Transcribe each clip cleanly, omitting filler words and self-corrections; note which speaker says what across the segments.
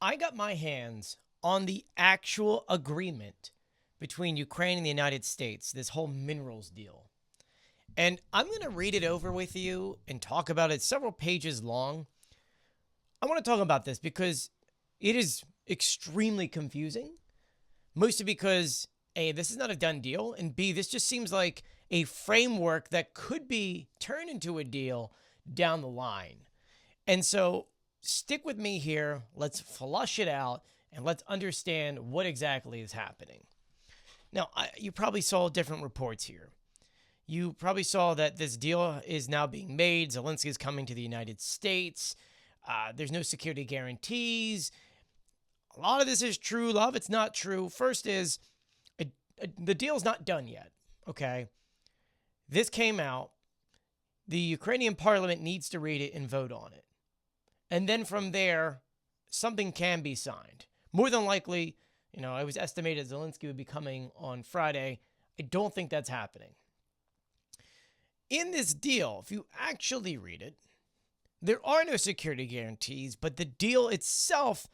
Speaker 1: I got my hands on the actual agreement between Ukraine and the United States, this whole minerals deal. And I'm going to read it over with you and talk about it several pages long. I want to talk about this because it is extremely confusing, mostly because A, this is not a done deal, and B, this just seems like a framework that could be turned into a deal down the line. And so stick with me here. Let's flush it out and let's understand what exactly is happening. Now, you probably saw different reports here. You probably saw that this deal is now being made. Zelensky is coming to the United States. There's no security guarantees. A lot of this is true. A lot of it's not true. First is the deal's not done yet. Okay. This came out. The Ukrainian parliament needs to read it and vote on it. And then from there, something can be signed. More than likely, it was estimated Zelensky would be coming on Friday. I don't think that's happening. In this deal, if you actually read it, there are no security guarantees, but the deal itself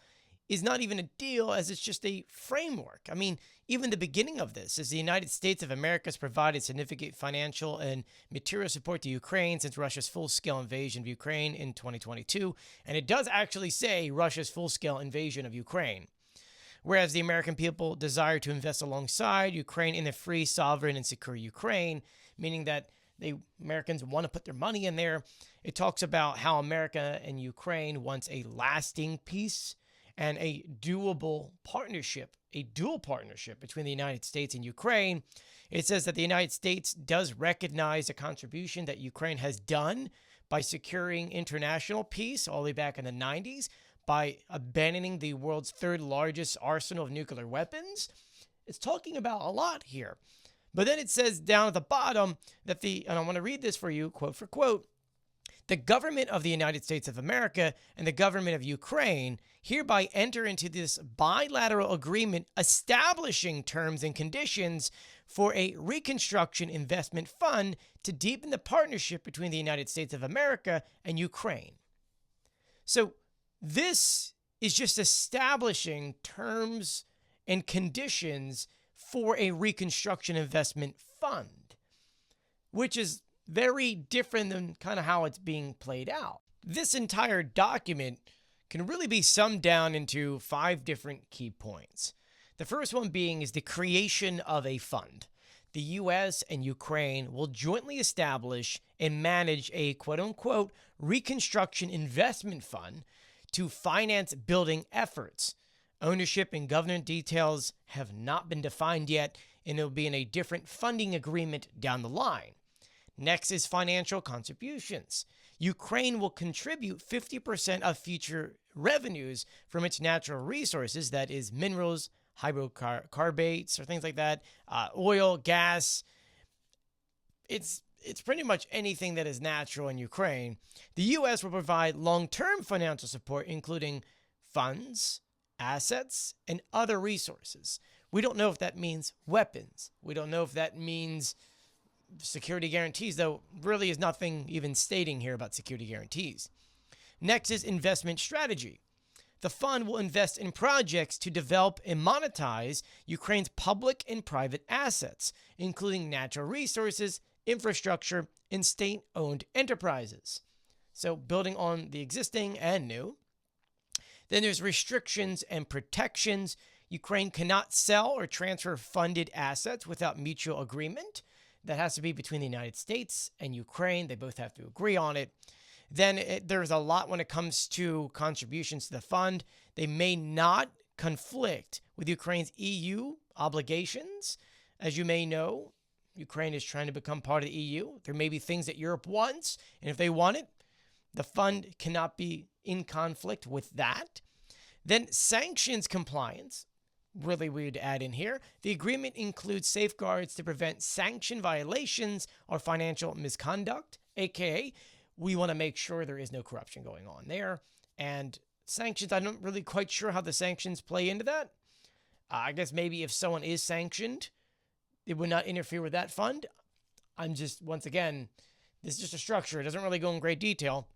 Speaker 1: is not even a deal, as it's just a framework. I mean, even the beginning of this is the United States of America has provided significant financial and material support to Ukraine since Russia's full-scale invasion of Ukraine in 2022. And it does actually say Russia's full-scale invasion of Ukraine. Whereas the American people desire to invest alongside Ukraine in a free, sovereign, and secure Ukraine, meaning that the Americans want to put their money in there. It talks about how America and Ukraine wants a lasting peace and a dual partnership between the United States and Ukraine. It says that the United States does recognize the contribution that Ukraine has done by securing international peace all the way back in the 90s, by abandoning the world's third largest arsenal of nuclear weapons. It's talking about a lot here. But then it says down at the bottom that and I want to read this for you, quote for quote, the government of the United States of America and the government of Ukraine hereby enter into this bilateral agreement establishing terms and conditions for a Reconstruction Investment Fund to deepen the partnership between the United States of America and Ukraine. So this is just establishing terms and conditions for a Reconstruction Investment Fund, which is very different than kind of how it's being played out. This entire document can really be summed down into 5 different key points. The first one being is the creation of a fund. The U.S. and Ukraine will jointly establish and manage a quote-unquote Reconstruction Investment Fund to finance building efforts. Ownership and governance details have not been defined yet, and it will be in a different funding agreement down the line. Next is financial contributions. Ukraine will contribute 50% of future revenues from its natural resources, that is minerals, hydrocarbates, or things like that, oil, gas. It's pretty much anything that is natural in Ukraine. The U.S. will provide long-term financial support, including funds, assets, and other resources. We don't know if that means weapons. We don't know if that means security guarantees, though really is nothing even stating here about security guarantees. Next is investment strategy. The fund will invest in projects to develop and monetize Ukraine's public and private assets, including natural resources, infrastructure, and state-owned enterprises. So building on the existing and new. Then there's restrictions and protections. Ukraine cannot sell or transfer funded assets without mutual agreement. That has to be between the United States and Ukraine. They both have to agree on it. Then there's a lot when it comes to contributions to the fund. They may not conflict with Ukraine's EU obligations. As you may know, Ukraine is trying to become part of the EU. There may be things that Europe wants, and if they want it, the fund cannot be in conflict with that. Then sanctions compliance. Really weird to add in here. The agreement includes safeguards to prevent sanction violations or financial misconduct, aka we want to make sure there is no corruption going on there. And sanctions, I'm not really quite sure how the sanctions play into that. I guess maybe if someone is sanctioned, it would not interfere with that fund. I'm just, once again, this is just a structure. It doesn't really go in great detail.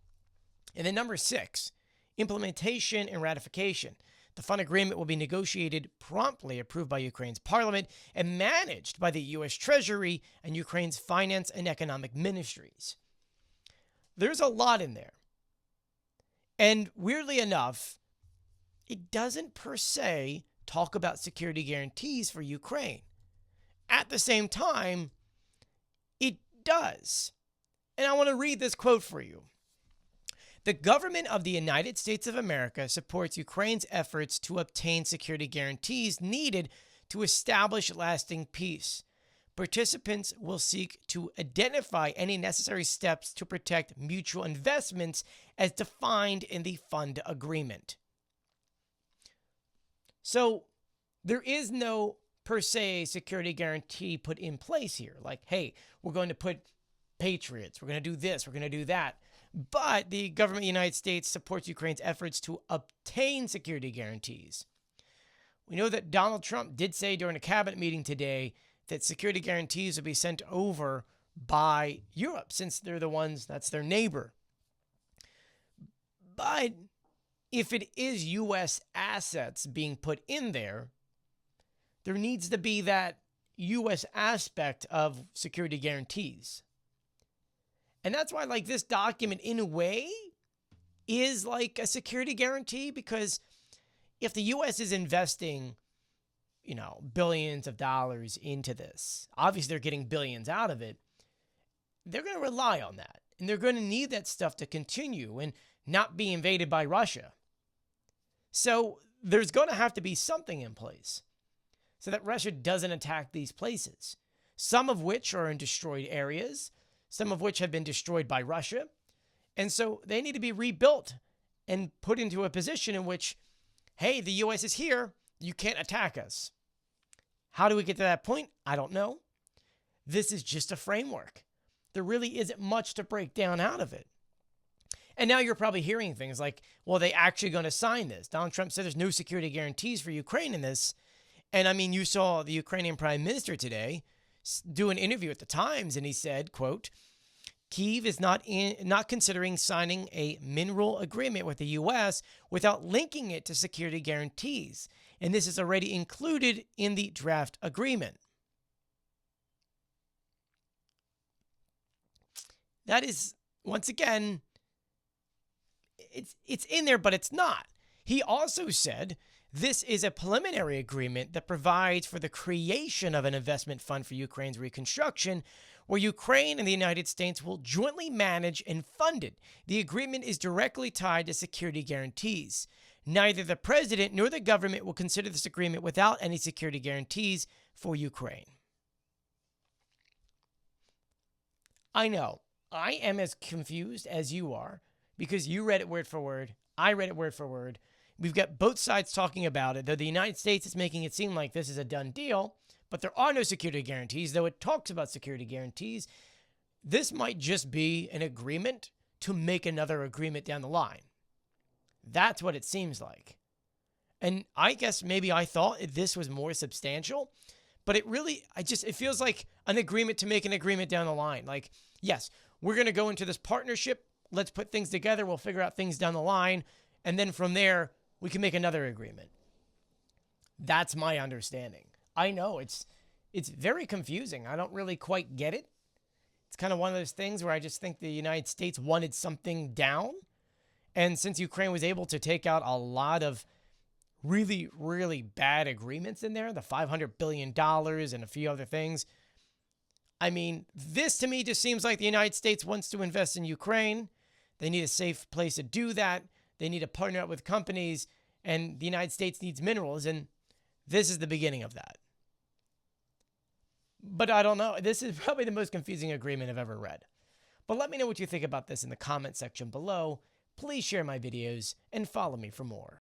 Speaker 1: And then number 6, implementation and ratification. The fund agreement will be negotiated promptly, approved by Ukraine's parliament, and managed by the U.S. Treasury and Ukraine's finance and economic ministries. There's a lot in there. And weirdly enough, it doesn't per se talk about security guarantees for Ukraine. At the same time, it does. And I want to read this quote for you. The government of the United States of America supports Ukraine's efforts to obtain security guarantees needed to establish lasting peace. Participants will seek to identify any necessary steps to protect mutual investments as defined in the fund agreement. So there is no per se security guarantee put in place here. Like, hey, we're going to put patriots, we're going to do this, we're going to do that. But the government of the United States supports Ukraine's efforts to obtain security guarantees. We know that Donald Trump did say during a cabinet meeting today that security guarantees will be sent over by Europe, since they're the ones, that's their neighbor. But if it is U.S. assets being put in there, there needs to be that U.S. aspect of security guarantees. And that's why, like, this document, in a way, is like a security guarantee, because if the U.S. is investing, billions of dollars into this, obviously they're getting billions out of it, they're going to rely on that. And they're going to need that stuff to continue and not be invaded by Russia. So there's going to have to be something in place so that Russia doesn't attack these places, some of which are in destroyed areas, some of which have been destroyed by Russia. And so they need to be rebuilt and put into a position in which, hey, the U.S. is here, you can't attack us. How do we get to that point? I don't know. This is just a framework. There really isn't much to break down out of it. And now you're probably hearing things like, well, they actually going to sign this. Donald Trump said there's no security guarantees for Ukraine in this. And I mean, you saw the Ukrainian prime minister today do an interview at the Times, and he said, quote, Kyiv is not considering signing a mineral agreement with the U.S. without linking it to security guarantees. And this is already included in the draft agreement. That is, once again, it's in there, but it's not. He also said this is a preliminary agreement that provides for the creation of an investment fund for Ukraine's reconstruction, where Ukraine and the United States will jointly manage and fund it. The agreement is directly tied to security guarantees. Neither the president nor the government will consider this agreement without any security guarantees for Ukraine. I know. I am as confused as you are, because you read it word for word. I read it word for word. We've got both sides talking about it, though the United States is making it seem like this is a done deal, but there are no security guarantees, though it talks about security guarantees. This might just be an agreement to make another agreement down the line. That's what it seems like. And I guess maybe I thought this was more substantial, but it feels like an agreement to make an agreement down the line. Like, yes, we're going to go into this partnership. Let's put things together. We'll figure out things down the line. And then from there, we can make another agreement. That's my understanding. I know it's very confusing. I don't really quite get it. It's kind of one of those things where I just think the United States wanted something down. And since Ukraine was able to take out a lot of really, really bad agreements in there, the $500 billion and a few other things, I mean, this to me just seems like the United States wants to invest in Ukraine. They need a safe place to do that. They need to partner up with companies, and the United States needs minerals, and this is the beginning of that. But I don't know. This is probably the most confusing agreement I've ever read. But let me know what you think about this in the comment section below. Please share my videos and follow me for more.